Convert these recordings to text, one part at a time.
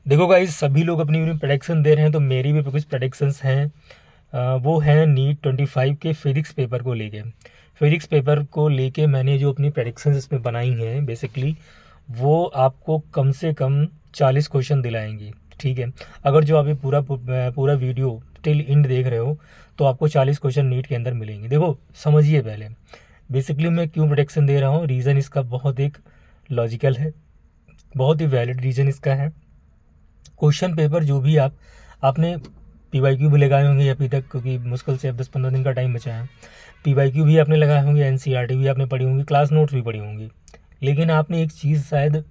देखो गाइस, सभी लोग अपनी अपनी प्रेडिक्शन दे रहे हैं, तो मेरी भी कुछ प्रेडिक्शंस हैं। वो हैं नीट 25 के फिजिक्स पेपर को लेके। फिजिक्स पेपर को लेके मैंने जो अपनी प्रेडिक्शंस इसमें बनाई हैं बेसिकली, वो आपको कम से कम 40 क्वेश्चन दिलाएंगी। ठीक है, अगर जो आप ये पूरा वीडियो टिल एंड देख रहे हो तो आपको 40 क्वेश्चन नीट के अंदर मिलेंगे। देखो समझिए पहले, बेसिकली मैं क्यों प्रोडिक्शन दे रहा हूँ, रीज़न इसका बहुत एक लॉजिकल है, बहुत ही वैलिड रीज़न इसका है। क्वेश्चन पेपर जो भी आपने पीवाईक्यू भी लगाए होंगे अभी तक, क्योंकि मुश्किल से अब 10-15 दिन का टाइम बचा है। पीवाईक्यू भी आपने लगाए होंगे, एनसीईआरटी भी आपने पढ़ी होंगी, क्लास नोट्स भी पढ़ी होंगी, लेकिन आपने एक चीज़ शायद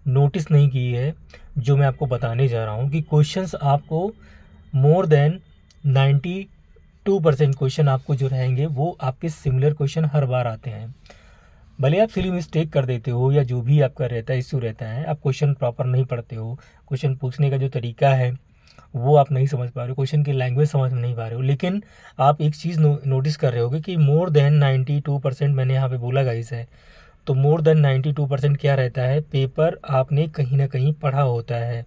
नोटिस नहीं की है, जो मैं आपको बताने जा रहा हूँ कि क्वेश्चंस आपको मोर देन 92% क्वेश्चन आपको जो रहेंगे वो आपके सिमिलर क्वेश्चन हर बार आते हैं। भले आप सिली मिस्टेक कर देते हो या जो भी आपका रहता है, इश्यू रहता है, आप क्वेश्चन प्रॉपर नहीं पढ़ते हो, क्वेश्चन पूछने का जो तरीका है वो आप नहीं समझ पा रहे हो, क्वेश्चन की लैंग्वेज समझ नहीं पा रहे हो, लेकिन आप एक चीज़ नोटिस कर रहे होगे कि मोर देन 92% मैंने यहाँ पे बोला गाइस है, तो मोर देन 92% क्या रहता है, पेपर आपने कहीं ना कहीं पढ़ा होता है।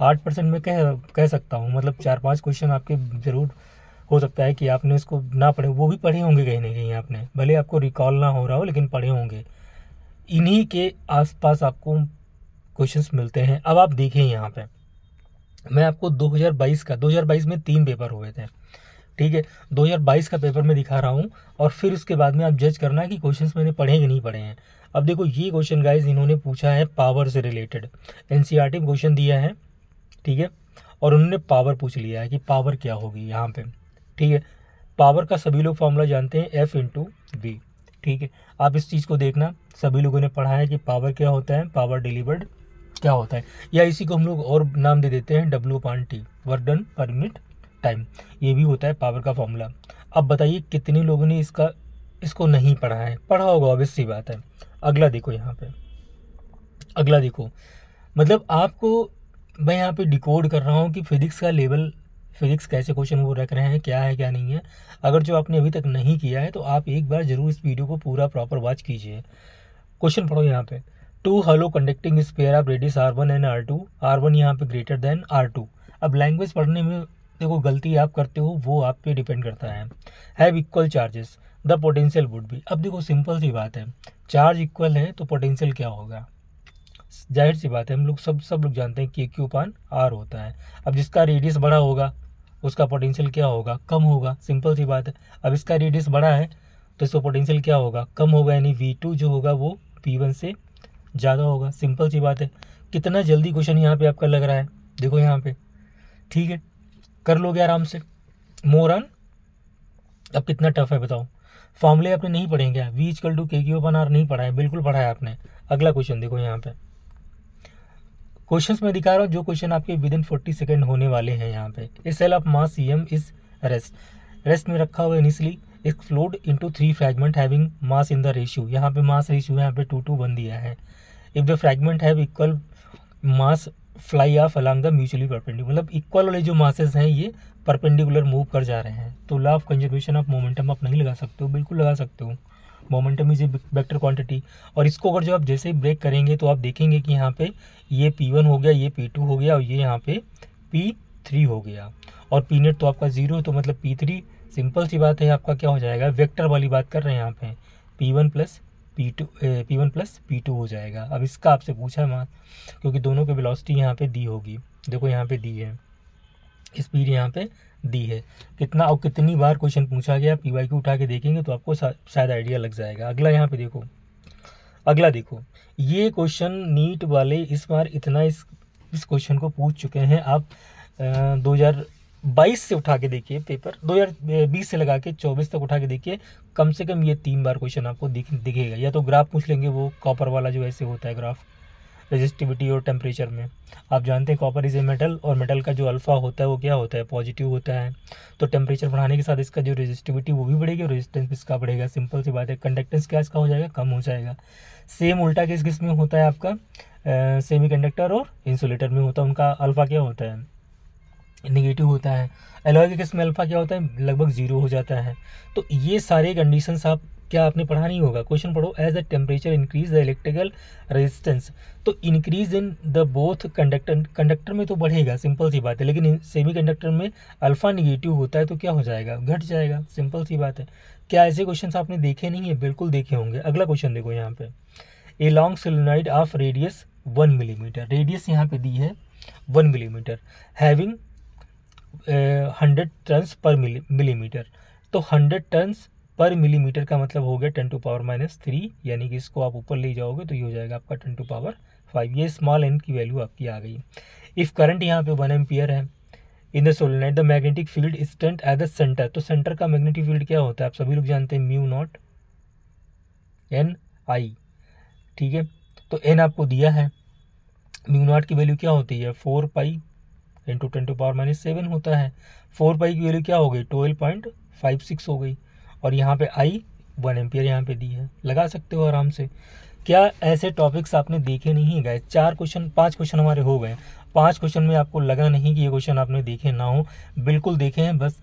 8% में कह सकता हूँ, मतलब 4-5 क्वेश्चन आपके ज़रूर हो सकता है कि आपने उसको ना पढ़े, वो भी पढ़े होंगे कहीं ना कहीं आपने, भले आपको रिकॉल ना हो रहा हो लेकिन पढ़े होंगे। इन्हीं के आसपास आपको क्वेश्चंस मिलते हैं। अब आप देखें यहाँ पे, मैं आपको 2022 में 3 पेपर हुए थे, ठीक है, 2022 का पेपर मैं दिखा रहा हूँ, और फिर उसके बाद में आप जज करना कि क्वेश्चंस मैंने पढ़े कि नहीं पढ़े हैं। अब देखो ये क्वेश्चन गाइज इन्होंने पूछा है पावर से रिलेटेड, एनसीईआरटी में क्वेश्चन दिया है, ठीक है, और उन्होंने पावर पूछ लिया है कि पावर क्या होगी यहाँ पे। ठीक है, पावर का सभी लोग फॉर्मूला जानते हैं, F × V। ठीक है, आप इस चीज़ को देखना, सभी लोगों ने पढ़ा है कि पावर क्या होता है, पावर डिलीवर्ड क्या होता है, या इसी को हम लोग और नाम दे देते हैं W/T, वर्क डन पर मिनट टाइम, ये भी होता है पावर का फॉर्मूला। अब बताइए कितने लोगों ने इसको नहीं पढ़ा है, पढ़ा होगा ऑब्वियस सी बात है। अगला देखो यहाँ पे, अगला देखो, मतलब आपको मैं यहाँ पे डिकोड कर रहा हूँ कि फिजिक्स का लेवल, फिजिक्स कैसे क्वेश्चन वो रख रहे हैं, क्या है क्या नहीं है। अगर जो आपने अभी तक नहीं किया है तो आप एक बार जरूर इस वीडियो को पूरा प्रॉपर वॉच कीजिए। क्वेश्चन पढ़ो यहाँ पे, 2 hello conducting sphere of radius R1 and R2, R1 यहाँ पे ग्रेटर देन R2। अब लैंग्वेज पढ़ने में देखो गलती आप करते हो, वो आप पे डिपेंड करता है। Have equal charges, the potential would be. अब देखो सिंपल सी बात है, चार्ज इक्वल है तो पोटेंशियल क्या होगा, जाहिर सी बात है, हम लोग सब लोग जानते हैं KQ/R होता है। अब जिसका रेडियस बड़ा होगा उसका पोटेंशियल क्या होगा, कम होगा, सिंपल सी बात है। अब इसका रेडियस बड़ा है तो इसका पोटेंशियल क्या होगा, कम होगा, यानी V2 जो होगा वो P1 से ज़्यादा होगा, सिंपल सी बात है। कितना जल्दी क्वेश्चन यहाँ पे आपका लग रहा है, देखो यहाँ पे, ठीक है, कर लोगे आराम से, मोर ऑन। अब कितना टफ है बताओ, फॉर्मूले आपने नहीं पढ़े क्या, V = KQ/R नहीं पढ़ा है, बिल्कुल पढ़ा है आपने। अगला क्वेश्चन देखो यहाँ पे, क्वेश्चंस मैं दिखा रहा हूँ जो क्वेश्चन आपके विद इन 40 सेकेंड होने वाले हैं। यहाँ पे a shell of mass CM is rest में रखा हुआ initially explode into 3 fragment having mass in the ratio, यहाँ पे मास रेशियो यहाँ पे 2:1 दिया है। If the fragment have equal mass fly off along the mutually perpendicular, मतलब इक्वल वाले जो मासेस हैं ये परपेंडिकुलर मूव कर जा रहे हैं, तो law of conservation of momentum आप नहीं लगा सकते हो, बिल्कुल लगा सकते हो, momentum is a vector quantity. और इसको अगर जो आप जैसे ही ब्रेक करेंगे तो आप देखेंगे कि यहाँ पे ये P1 हो गया, ये P2 हो गया, और ये यहाँ पे P3 हो गया, और P नेट तो आपका 0 तो मतलब P3, सिंपल सी बात है, आपका क्या हो जाएगा, वेक्टर वाली बात कर रहे हैं यहाँ पे, P1 + P2 हो जाएगा। अब इसका आपसे पूछा है मास, क्योंकि दोनों की वेलोसिटी यहाँ पे दी होगी, देखो यहाँ पे दी है, स्पीड यहाँ पे दी है, कितना और कितनी बार क्वेश्चन पूछा गया, PYQ उठा के देखेंगे तो आपको शायद आइडिया लग जाएगा। अगला यहाँ पे देखो, अगला देखो, ये क्वेश्चन नीट वाले इस बार इतना इस क्वेश्चन को पूछ चुके हैं। आप 2022 से उठा के देखिए पेपर, 2020 से लगा के 24 तक उठा के देखिए, कम से कम ये 3 बार क्वेश्चन आपको दिखेगा। या तो ग्राफ पूछ लेंगे, वो कॉपर वाला जो ऐसे होता है ग्राफ, रेजिस्टिविटी और टेम्परेचर में, आप जानते हैं कॉपर इज ए मेटल, और मेटल का जो अल्फा होता है वो क्या होता है, पॉजिटिव होता है, तो टेम्परेचर बढ़ाने के साथ इसका जो रेजिस्टिविटी वो भी बढ़ेगी और रेजिस्टेंस इसका बढ़ेगा, सिंपल सी बात है। कंडक्टेंस क्या इसका हो जाएगा, कम हो जाएगा। सेम उल्टा किस में होता है आपका, सेमीकंडक्टर और इंसुलेटर में होता है, उनका अल्फा क्या होता है, निगेटिव होता है। एलॉय के केस में अल्फा क्या होता है, लगभग 0 हो जाता है। तो ये सारे कंडीशंस आप क्या आपने पढ़ा नहीं होगा? क्वेश्चन पढ़ो। As the temperature increase the electrical resistance, तो increase in the both conductor में तो बढ़ेगा, सिंपल सी बात है, लेकिन सेमी कंडक्टर में अल्फा निगेटिव होता है तो क्या हो जाएगा? घट जाएगा, सिंपल सी बात है। क्या ऐसे क्वेश्चन आपने देखे नहीं है? बिल्कुल देखे होंगे। अगला क्वेश्चन देखो यहाँ पे, a long solenoid of radius 1 millimetre, radius यहाँ पे दी है 1 मिलीमीटर, हैविंग 100 टन्स पर मिलीमीटर, तो 100 टन्स पर मिलीमीटर का मतलब हो गया 10⁻³ यानी कि इसको आप ऊपर ले जाओगे तो ये हो जाएगा आपका 10⁵। ये स्मॉल n की वैल्यू आपकी आ गई। इफ़ करंट यहाँ पे 1 एम्पियर है in the solenoid, the magnetic field instant at the centre, तो सेंटर का मैग्नेटिक फील्ड क्या होता है? आप सभी लोग जानते हैं, μ0 ठीक है। तो n आपको दिया है, μ0 की वैल्यू क्या होती है? 4π इंटू 10⁻⁷ होता है। 4π की वैल्यू क्या हो गई? 12.56 हो गई। और यहाँ पे I 1 एम्पियर यहाँ पे दी है, लगा सकते हो आराम से। क्या ऐसे टॉपिक्स आपने देखे नहीं गए? 5 क्वेश्चन हमारे हो गए। 5 क्वेश्चन में आपको लगा नहीं कि ये क्वेश्चन आपने देखे ना हो? बिल्कुल देखे हैं, बस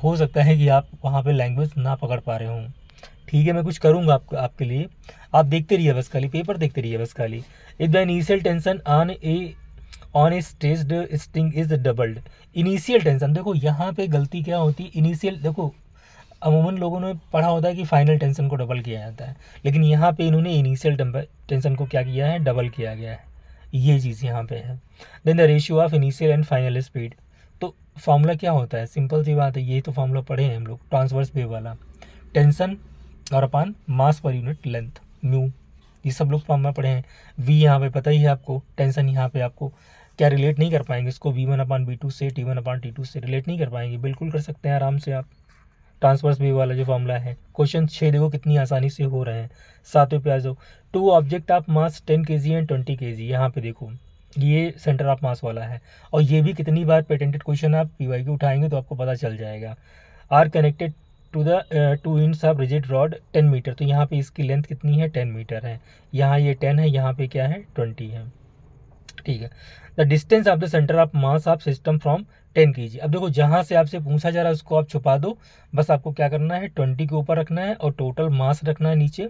हो सकता है कि आप वहाँ पे लैंग्वेज ना पकड़ पा रहे हों। ठीक है, मैं कुछ करूँगा आपके लिए, आप देखते रहिए बस, खाली पेपर देखते रहिए बस खाली। If the initial tension on A stressed string is doubled, initial tension, देखो यहाँ पे गलती क्या होती है? इनिशियल, देखो अमूमन लोगों ने पढ़ा होता है कि फाइनल टेंशन को डबल किया जाता है, लेकिन यहाँ पे इन्होंने इनिशियल टेंशन को क्या किया है? डबल किया गया है, ये चीज़ यहाँ पे है। Then the ratio of initial and final speed, तो फॉर्मूला क्या होता है? सिंपल सी बात है, ये तो फॉर्मूला पढ़े हैं हम लोग, ट्रांसवर्स वेव वाला, टेंशन और अपान मास पर यूनिट लेंथ म्यू, ये सब लोग फॉर्मूला पढ़े हैं। वी यहाँ पे पता ही है आपको, टेंशन यहाँ पे आपको क्या रिलेट नहीं कर पाएंगे इसको V1/V2 से, T1/T2 से रिलेट नहीं कर पाएंगे? बिल्कुल कर सकते हैं आराम से आप, ट्रांसवर्स वेव वाला जो फॉर्मूला है। क्वेश्चन 6 देखो कितनी आसानी से हो रहे हैं। 7वें पे आ जाओ, 2 object of mass 10 kg and 20 kg, यहाँ पे देखो ये सेंटर ऑफ मास वाला है, और ये भी कितनी बार पेटेंटेड क्वेश्चन आप PYQ उठाएंगे तो आपको पता चल जाएगा। Are connected to the 2 ends of rigid rod 10 metre, तो यहाँ पे इसकी लेंथ कितनी है? 10 मीटर है। यहाँ ये 10 है, यहाँ पे क्या है? 20 है। ठीक है। The distance of the centre of mass of system from 10 kg, अब देखो जहाँ से आपसे पूछा जा रहा है उसको आप छुपा दो, बस आपको क्या करना है? 20 के ऊपर रखना है और टोटल मास रखना है नीचे,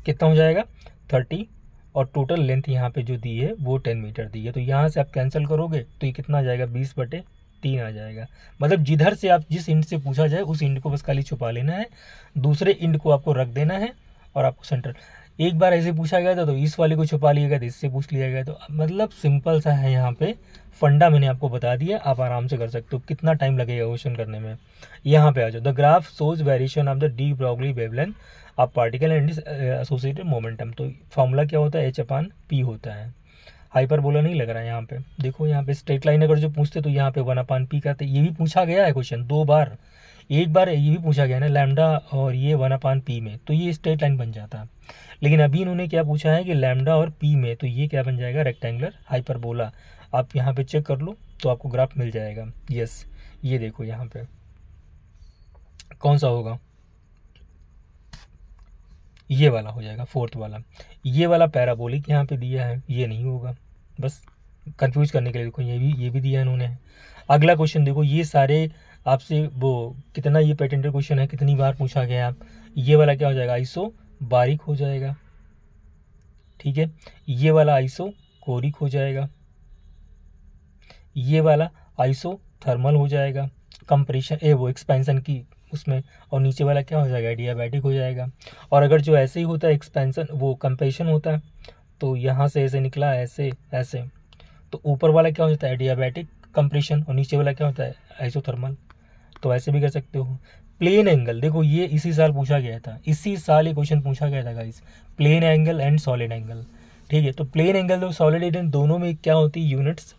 कितना हो जाएगा? 30, और टोटल लेंथ यहाँ पे जो दी है वो 10 मीटर दी है। तो यहाँ से आप कैंसिल करोगे तो ये कितना आ जाएगा? 20/3 आ जाएगा। मतलब जिधर से आप जिस इंड से पूछा जाए उस इंड को बस खाली छुपा लेना है, दूसरे इंड को आपको रख देना है, और आपको सेंटर, एक बार ऐसे पूछा गया था तो इस वाले को छुपा लिया गया था, इससे पूछ लिया गया, तो मतलब सिंपल सा है। यहाँ पे फंडा मैंने आपको बता दिया, आप आराम से कर सकते हो। कितना टाइम लगेगा क्वेश्चन करने में? यहाँ पे आ जाओ, the graph shows variation of the de Broglie wavelength of particle and associated momentum, तो फॉर्मूला क्या होता है? H/P होता है। हाइपरबोला नहीं लग रहा है यहाँ पे, देखो यहाँ पे स्ट्रेट लाइन अगर जो पूछते तो यहाँ पे 1/P करते, ये भी पूछा गया है क्वेश्चन 2 बार, एक बार ये भी पूछा गया ना लैम्डा और ये 1/P में, तो ये स्ट्रेट लाइन बन जाता। लेकिन अभी इन्होंने क्या पूछा है कि लैम्डा और P में, तो ये क्या बन जाएगा? Rectangular hyperbola. आप यहाँ पे चेक कर लो तो आपको ग्राफ मिल जाएगा। यस, ये देखो यहाँ पे कौन सा होगा? ये वाला हो जाएगा, 4th वाला। ये वाला पैराबोलिक यहाँ पे दिया है, ये नहीं होगा, बस कंफ्यूज करने के लिए देखो ये भी दिया इन्होंने। अगला क्वेश्चन देखो, ये सारे आपसे वो कितना ये पेटेंटेड क्वेश्चन है, कितनी बार पूछा गया आप, ये वाला क्या हो जाएगा? आइसो बारीक हो जाएगा। ठीक है, ये वाला आइसो कोरिक हो जाएगा, ये वाला आइसो थर्मल हो जाएगा, कंप्रेशन वो एक्सपेंशन की उसमें, और नीचे वाला क्या हो जाएगा? एडियाबैटिक हो जाएगा। और अगर जो ऐसे ही होता है एक्सपेंशन वो कंप्रेशन होता है, तो यहाँ से ऐसे निकला ऐसे ऐसे, तो ऊपर वाला क्या हो जाता है? एडियाबैटिक कंप्रेशन, और नीचे वाला क्या होता है? आइसोथर्मल। तो ऐसे भी कर सकते हो। प्लेन एंगल, देखो ये इसी साल पूछा गया था, इसी साल ये क्वेश्चन पूछा गया था guys, plane angle and solid angle. ठीक है, तो प्लेन एंगल और सॉलिड एंगल दोनों में क्या होती है? यूनिट्स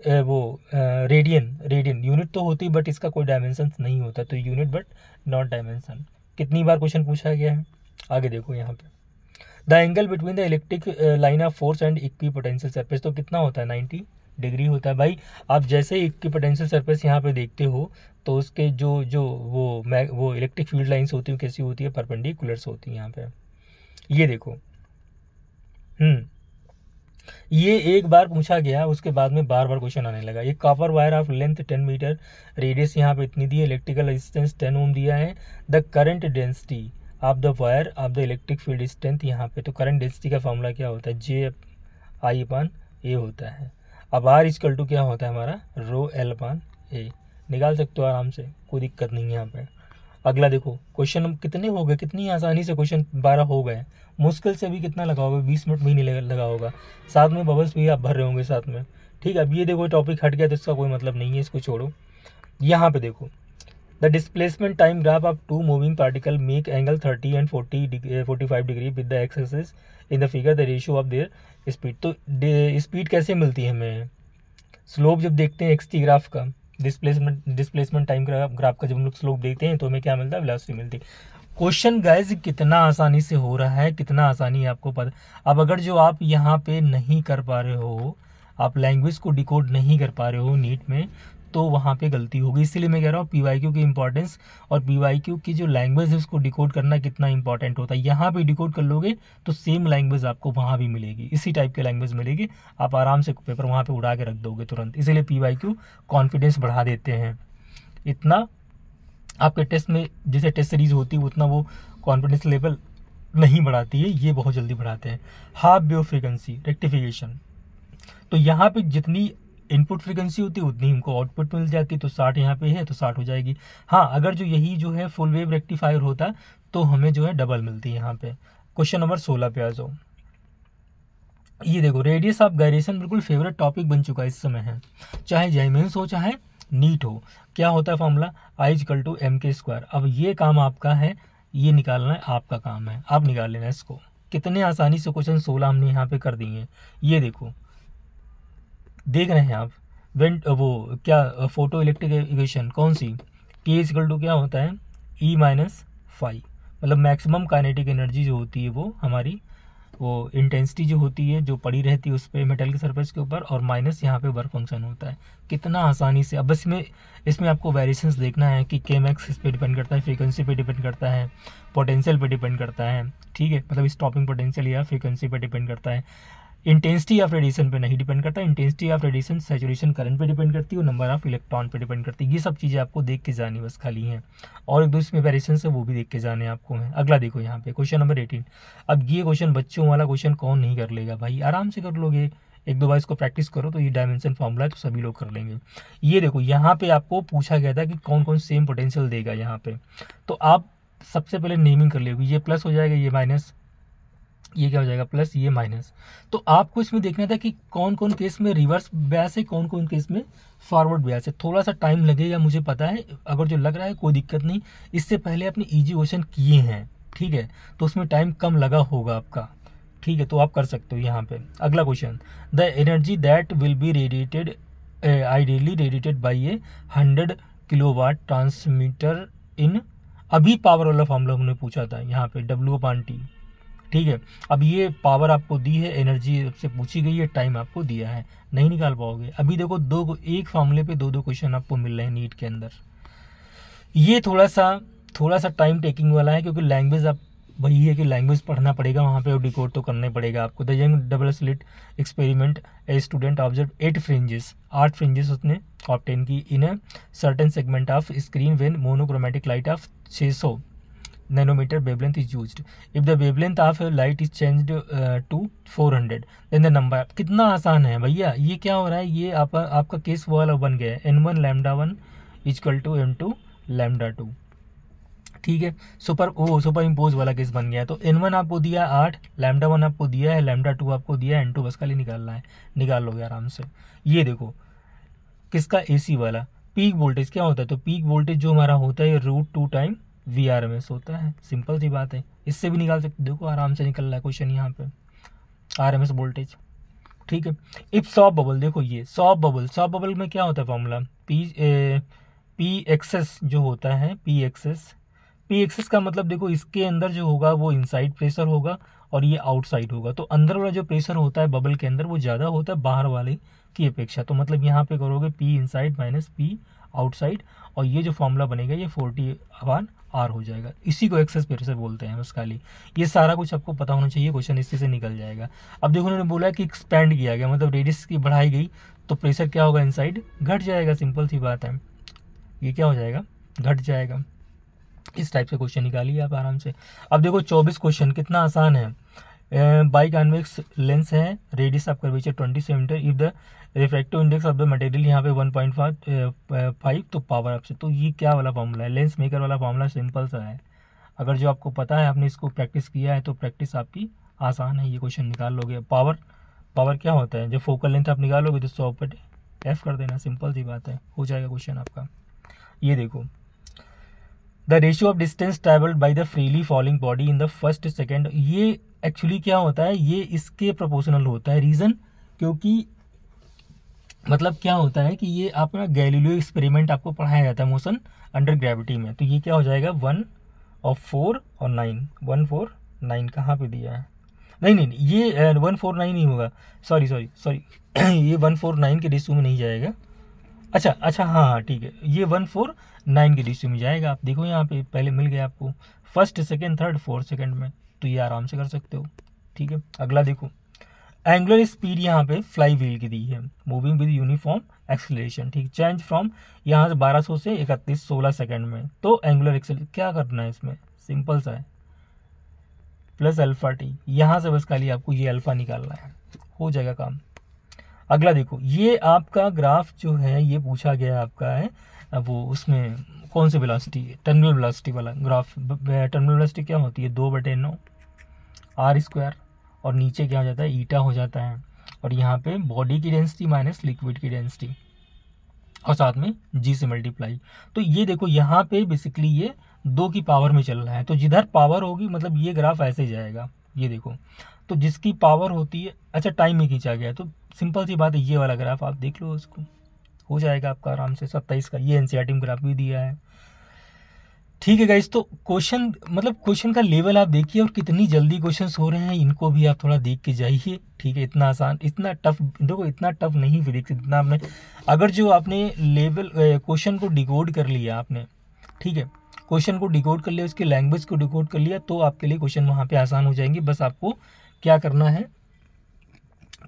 रेडियन यूनिट तो होती, बट इसका कोई डायमेंशन नहीं होता, तो यूनिट बट नॉट डायमेंशन। कितनी बार क्वेश्चन पूछा गया है? आगे देखो यहाँ पे, the angle between the electric line of force and equipotential surface, तो कितना होता है? 90 डिग्री होता है। भाई आप जैसे इक्विपोटेंशियल सरफेस यहाँ पे देखते हो तो उसके जो वो इलेक्ट्रिक फील्ड लाइंस होती है कैसी होती है? परपेंडिकुलर्स होती है यहाँ पे, ये देखो। ये एक बार पूछा गया, उसके बाद में बार बार क्वेश्चन आने लगा। ये copper wire of length 10 metre, radius यहाँ पे इतनी दी है, इलेक्ट्रिकल रेजिस्टेंस 10 ओम दिया है, the current density of the wire of the electric field strength यहाँ पे। तो करंट डेंसिटी का फॉर्मूला क्या होता है, J/I/A होता है। अब R इक्वल टू क्या होता है हमारा, ρL/A। निकाल सकते हो आराम से, कोई दिक्कत नहीं है यहाँ पे। अगला देखो क्वेश्चन कितने हो गए, कितनी आसानी से क्वेश्चन 12 हो गए। मुश्किल से भी कितना लगा होगा, 20 मिनट भी नहीं लगा होगा। साथ में बबल्स भी आप भर रहे होंगे साथ में। ठीक है, अब ये देखो टॉपिक हट गया तो इसका कोई मतलब नहीं है, इसको छोड़ो। यहाँ पे देखो, the displacement time graph of two moving particle make angle 30 and 45 degree with the X axis in the figure the ratio of their speed. तो स्पीड कैसे मिलती है हमें, स्लोप जब देखते हैं एक्स टी ग्राफ का, डिस्प्लेसमेंट टाइम ग्राफ का जब हम लोग स्लोप देखते हैं तो हमें क्या मिलता है, वेलोसिटी मिलती है। क्वेश्चन गाइस कितना आसानी से हो रहा है, कितना आसानी है आपको पता। अब अगर जो आप यहाँ पे नहीं कर पा रहे हो, आप लैंग्वेज को डिकोड नहीं कर पा रहे हो नीट में, तो वहाँ पे गलती होगी। इसीलिए मैं कह रहा हूँ PYQ की इंपॉर्टेंस और PYQ की जो लैंग्वेज है उसको डिकोड करना कितना इंपॉर्टेंट होता है। यहाँ पे डिकोड कर लोगे तो सेम लैंग्वेज आपको वहाँ भी मिलेगी, इसी टाइप की लैंग्वेज मिलेगी, आप आराम से पेपर वहाँ पे उड़ा के रख दोगे तुरंत। इसीलिए PYQ कॉन्फिडेंस बढ़ा देते हैं। इतना आपके टेस्ट में जैसे टेस्ट सीरीज होती है उतना वो कॉन्फिडेंस लेवल नहीं बढ़ाती है, ये बहुत जल्दी बढ़ाते हैं। हाफ वेव फ्रीक्वेंसी रेक्टिफिकेशन, तो यहाँ पे जितनी इनपुट फ्रीक्वेंसी होती है उतनी हमको आउटपुट मिल जाती है। तो 60 यहाँ पे है तो 60 हो जाएगी। हाँ, अगर जो यही जो है फुल वेव रेक्टिफायर होता तो हमें जो है डबल मिलती है यहाँ पे। क्वेश्चन नंबर 16 पे आ जाओ। ये देखो, रेडियस ऑफ गायरेशन बिल्कुल फेवरेट टॉपिक बन चुका है इस समय है, चाहे जेईमेंस हो चाहे नीट हो। क्या होता है फॉर्मूला, I=mk²। अब ये काम आपका है, ये निकालना है आपका काम है, आप निकाल लेना इसको। कितने आसानी से क्वेश्चन 16 हमने यहाँ पे कर दिए हैं। ये देखो, देख रहे हैं आप, वो क्या फोटो इलेक्ट्रिक इक्वेशन कौन सी, K= क्या होता है, E-φ। मतलब मैक्सिमम काइनेटिक एनर्जी जो होती है वो हमारी, वो इंटेंसिटी जो होती है जो पड़ी रहती है उस पर मेटल के सरफेस के ऊपर, और माइनस यहाँ पे वर्क फंक्शन होता है। कितना आसानी से। अब इसमें आपको वेरिएशंस देखना है कि Kmax इस पे डिपेंड करता है, फ्रीक्वेंसी पे डिपेंड करता है, पोटेंशियल पे डिपेंड करता है। ठीक है, मतलब स्टॉपिंग पोटेंशियल या फ्रीक्वेंसी पे डिपेंड करता है। इंटेंसिटी ऑफ रेडिएशन पे नहीं डिपेंड करता, intensity of radiation saturation current पे डिपेंड करती है और नंबर ऑफ इलेक्ट्रॉन पे डिपेंड करती है। ये सब चीज़ें आपको देख के जानी बस खाली हैं, और एक दो इसमें वेरिएशन है वो भी देख के जाने आपको हैं। अगला देखो यहाँ पे क्वेश्चन नंबर 18। अब ये क्वेश्चन बच्चों वाला क्वेश्चन कौन नहीं कर लेगा भाई, आराम से कर लोगे, एक दो बार इसको प्रैक्टिस करो तो ये डायमेंशन फॉर्मूला है तो सभी लोग कर लेंगे। ये देखो, यहाँ पे आपको पूछा गया था कि कौन कौन सेम पोटेंशियल देगा यहाँ पे, तो आप सबसे पहले नेमिंग कर लोगे। ये प्लस हो जाएगा, ये माइनस, ये क्या हो जाएगा प्लस, ये माइनस। तो आपको इसमें देखना था कि कौन कौन केस में रिवर्स ब्यास है, कौन कौन केस में फॉरवर्ड ब्यास है। थोड़ा सा टाइम लगेगा मुझे पता है, अगर जो लग रहा है कोई दिक्कत नहीं, इससे पहले अपने इजी क्वेश्चन किए हैं, ठीक है, तो उसमें टाइम कम लगा होगा आपका, ठीक है, तो आप कर सकते हो यहाँ पे। अगला question, the energy that will be radiated ideally radiated by a 100 kilowatt transmitter in, अभी पावर वाला फॉर्मूला हमने पूछा था यहाँ पे, W/T। ठीक है, अब ये पावर आपको दी है, एनर्जी से पूछी गई है, टाइम आपको दिया है, नहीं निकाल पाओगे। अभी देखो एक फॉर्मूले पे दो क्वेश्चन आपको मिल रहे हैं नीट के अंदर। ये थोड़ा सा टाइम टेकिंग वाला है, क्योंकि लैंग्वेज आप वही है कि लैंग्वेज पढ़ना पड़ेगा वहाँ पे और डिकोड तो करना पड़ेगा आपको। The Young double slit experiment a student observe 8 fringes उसने ऑब्टेन की in a certain segment of screen when monochromatic light of 600 nanometer wavelength is used. If the wavelength of light is changed to 400, then the number। कितना आसान है भैया, ये क्या हो रहा है, ये आपका केस वो वाला बन गया है, n1 λ1 = n2 λ2। ठीक है, सुपर इम्पोज वाला केस बन गया है। तो n1 आपको दिया 8, λ1 आपको दिया है, λ2 आपको दिया है, n2 बस खाली निकालना है, निकाल लोगे आराम से। ये देखो किसका, AC वाला। पीक वोल्टेज क्या होता है, तो पीक वोल्टेज जो हमारा होता है √2 टाइम VRMS होता है, सिंपल सी बात है, इससे भी निकाल सकते। देखो आराम से निकल रहा है क्वेश्चन यहाँ पे, RMS वोल्टेज। ठीक है, इफ सॉफ्ट बबल, देखो ये सॉफ्ट बबल में क्या होता है फॉर्मूला, PXS जो होता है, PXS का मतलब देखो इसके अंदर जो होगा वो इनसाइड प्रेशर होगा और ये आउटसाइड होगा। तो अंदर वाला जो प्रेशर होता है बबल के अंदर वो ज़्यादा होता है बाहर वाले की अपेक्षा। तो मतलब यहाँ पे करोगे P inside minus P outside, और ये जो फॉर्मूला बनेगा ये 40/R आर हो जाएगा। इसी को एक्सेस प्रेशर बोलते हैं बस खाली। ये सारा कुछ आपको पता होना चाहिए, क्वेश्चन इसी से निकल जाएगा। अब देखो उन्होंने बोला कि एक्सपेंड किया गया, मतलब रेडियस की बढ़ाई गई तो प्रेशर क्या होगा, इनसाइड घट जाएगा। सिंपल सी बात है, ये क्या हो जाएगा, घट जाएगा। इस टाइप से क्वेश्चन निकालिए आप आराम से। अब देखो 24 क्वेश्चन कितना आसान है। बाई कॉन्वेक्स लेंस है, radius of curvature 20 centimetre, if the refractive index of the material यहाँ पे 1.5 तो पावर आपसे, तो ये क्या वाला फॉर्मूला है, लेंस मेकर वाला फॉर्मूला। सिंपल सा है, अगर जो आपको पता है, आपने इसको प्रैक्टिस किया है तो प्रैक्टिस आपकी आसान है, ये क्वेश्चन निकाल लोगे। पावर क्या होता है, जब फोकल लेंथ आप निकालोगे तो 100/f कर देना, सिंपल सी बात है, हो जाएगा क्वेश्चन आपका। ये देखो, the ratio of distance travelled by the freely falling body in the first second, ये एक्चुअली क्या होता है, ये इसके प्रोपोर्शनल होता है। रीज़न, क्योंकि मतलब क्या होता है कि ये अपना गैलीलियो एक्सपेरिमेंट आपको पढ़ाया जाता है मोशन अंडर ग्रेविटी में। तो ये क्या हो जाएगा, 1 और 4 और 9, 1 4 9 कहाँ पे दिया है, नहीं, ये 149 नहीं होगा, सॉरी ये 149 के रेशियो में नहीं जाएगा। अच्छा, हाँ ठीक है, ये 149 के रेशियो में जाएगा। आप देखो यहाँ पे पहले मिल गया आपको, first second third fourth second में, तो ये आराम से कर सकते हो। ठीक है, अगला देखो, एंगुलर स्पीड यहाँ पे फ्लाई व्हील की दी है, मूविंग विद यूनिफॉर्म एक्सेलरेशन। ठीक, चेंज फ्रॉम यहाँ से 1200 से 31 16 सेकंड में। तो एंगुलर एक्सेलरेशन क्या करना है इसमें, सिंपल सा है, प्लस अल्फा टी, यहाँ से बस खाली आपको ये अल्फा निकालना है, हो जाएगा काम। अगला देखो, ये आपका ग्राफ जो है ये पूछा गया आपका है, वो उसमें कौन सी वेलोसिटी, टर्मिनल वेलोसिटी वाला ग्राफ। टर्मिनल वेलोसिटी क्या होती है, 2/9 r², और नीचे क्या हो जाता है, ईटा हो जाता है, और यहाँ पे बॉडी की डेंसिटी माइनस लिक्विड की डेंसिटी, और साथ में g से मल्टीप्लाई। तो ये देखो यहाँ पे बेसिकली ये 2 की पावर में चल रहा है, तो जिधर पावर होगी मतलब ये ग्राफ ऐसे जाएगा। ये देखो, तो जिसकी पावर होती है, अच्छा टाइम में खींचा गया है, तो सिंपल सी बात है, ये वाला ग्राफ आप देख लो, उसको हो जाएगा आपका आराम से 27 का। ये एनसीईआरटी में ग्राफ भी दिया है। ठीक है गाइस, तो क्वेश्चन का लेवल आप देखिए, और कितनी जल्दी क्वेश्चंस हो रहे हैं, इनको भी आप थोड़ा देख के जाइए। ठीक है, इतना आसान, इतना टफ, देखो इतना टफ नहीं फिजिक्स, इतना आपने, अगर जो आपने लेवल क्वेश्चन को डिकोड कर लिया आपने, ठीक है, क्वेश्चन को डिकोड कर लिया, उसकी लैंग्वेज को डिकोड कर लिया, तो आपके लिए क्वेश्चन वहाँ पे आसान हो जाएंगे। बस आपको क्या करना है,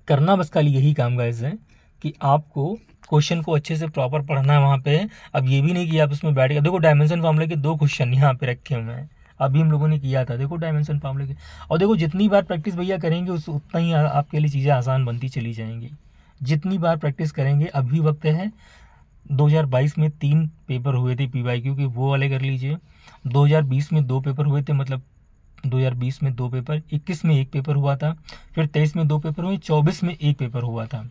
बस खाली यही काम गाइस है कि आपको क्वेश्चन को अच्छे से प्रॉपर पढ़ना है वहाँ पे। अब ये भी नहीं कि आप उसमें बैठ गए, देखो डायमेंशन फार्मूले के 2 क्वेश्चन यहाँ पे रखे हुए हैं, अभी हम लोगों ने किया था, देखो डायमेंशन फार्मूले के। और देखो जितनी बार प्रैक्टिस भैया करेंगे उतना ही आपके लिए चीज़ें आसान बनती चली जाएंगी, जितनी बार प्रैक्टिस करेंगे। अभी वक्त है, 2022 में 3 पेपर हुए थे PYQ के, वो वाले कर लीजिए। 2020 में 2 पेपर हुए थे, मतलब 2020 में 2 पेपर, 21 में 1 पेपर हुआ था, फिर 23 में 2 पेपर हुए, 24 में 1 पेपर हुआ था,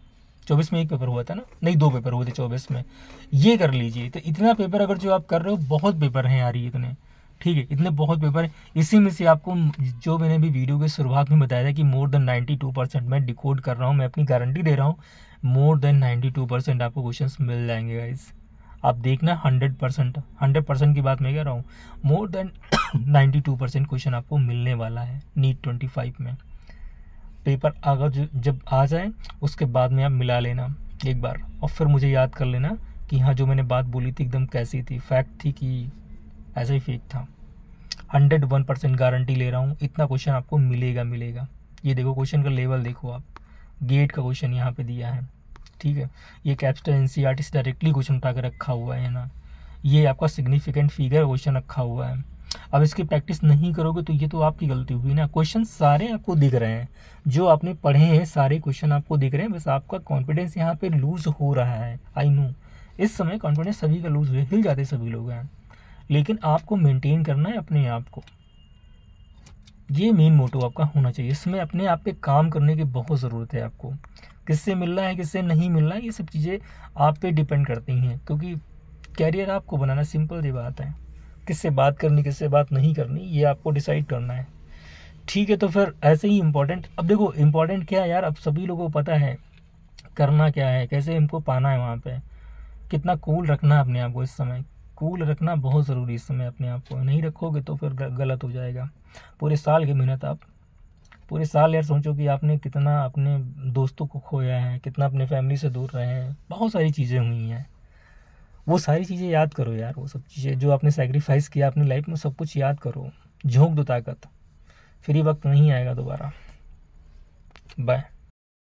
24 में 1 पेपर हुआ था ना, नहीं 2 पेपर हुए थे 24 में। ये कर लीजिए, तो इतना पेपर अगर जो आप कर रहे हो, बहुत पेपर हैं यार ये इतने, ठीक है, इतने बहुत पेपर हैं। इसी में से आपको जो मैंने भी वीडियो के शुरुआत में बताया था कि मोर देन 92% मैं डिकोड कर रहा हूँ, मैं अपनी गारंटी दे रहा हूँ, मोर देन 92% आपको क्वेश्चन मिल जाएंगे गाइस। आप देखना 100% की बात मैं कह रहा हूँ, मोर देन 92% क्वेश्चन आपको मिलने वाला है नीट 25 में। पेपर अगर जब आ जाए उसके बाद में आप मिला लेना एक बार, और फिर मुझे याद कर लेना कि हाँ जो मैंने बात बोली थी एकदम कैसी थी, फैक्ट थी कि ऐसा ही फेक था। 101% गारंटी ले रहा हूँ, इतना क्वेश्चन आपको मिलेगा। ये देखो क्वेश्चन का लेवल देखो आप, गेट का क्वेश्चन यहाँ पे दिया है, ठीक है, ये कैपिटल एनसीईआरटी से डायरेक्टली क्वेश्चन उठा कर रखा हुआ है ना, ये आपका सिग्निफिकेंट फिगर क्वेश्चन रखा हुआ है। अब इसकी प्रैक्टिस नहीं करोगे तो ये तो आपकी गलती हुई ना। क्वेश्चन सारे आपको दिख रहे हैं, जो आपने पढ़े हैं सारे क्वेश्चन आपको दिख रहे हैं, बस आपका कॉन्फिडेंस यहाँ पे लूज हो रहा है। आई नो इस समय कॉन्फिडेंस सभी का लूज हुए, हिल जाते सभी लोग हैं, लेकिन आपको मेंटेन करना है अपने आप को, ये मेन मोटो आपका होना चाहिए। इसमें अपने आप पे काम करने की बहुत ज़रूरत है आपको, किससे मिल रहा है किससे नहीं मिल रहा है, ये सब चीज़ें आप पे डिपेंड करती हैं, क्योंकि कैरियर आपको बनाना, सिंपल सी बात है। किससे बात करनी किससे बात नहीं करनी ये आपको डिसाइड करना है, ठीक है। तो फिर ऐसे ही इम्पोर्टेंट, अब देखो इम्पोर्टेंट क्या है यार, अब सभी लोगों को पता है करना क्या है, कैसे हमको पाना है वहाँ पे, कितना कूल रखना है अपने आप को। इस समय कूल रखना बहुत ज़रूरी, इस समय अपने आप को नहीं रखोगे तो फिर गलत हो जाएगा। पूरे साल की मेहनत, आप पूरे साल यार सोचो कि आपने कितना अपने दोस्तों को खोया है, कितना अपने फैमिली से दूर रहे हैं, बहुत सारी चीज़ें हुई हैं, वो सारी चीज़ें याद करो यार, वो सब चीज़ें जो आपने सेक्रीफाइस किया अपनी लाइफ में, सब कुछ याद करो, झोंक दो ताकत, फिर ये वक्त नहीं आएगा दोबारा। बाय।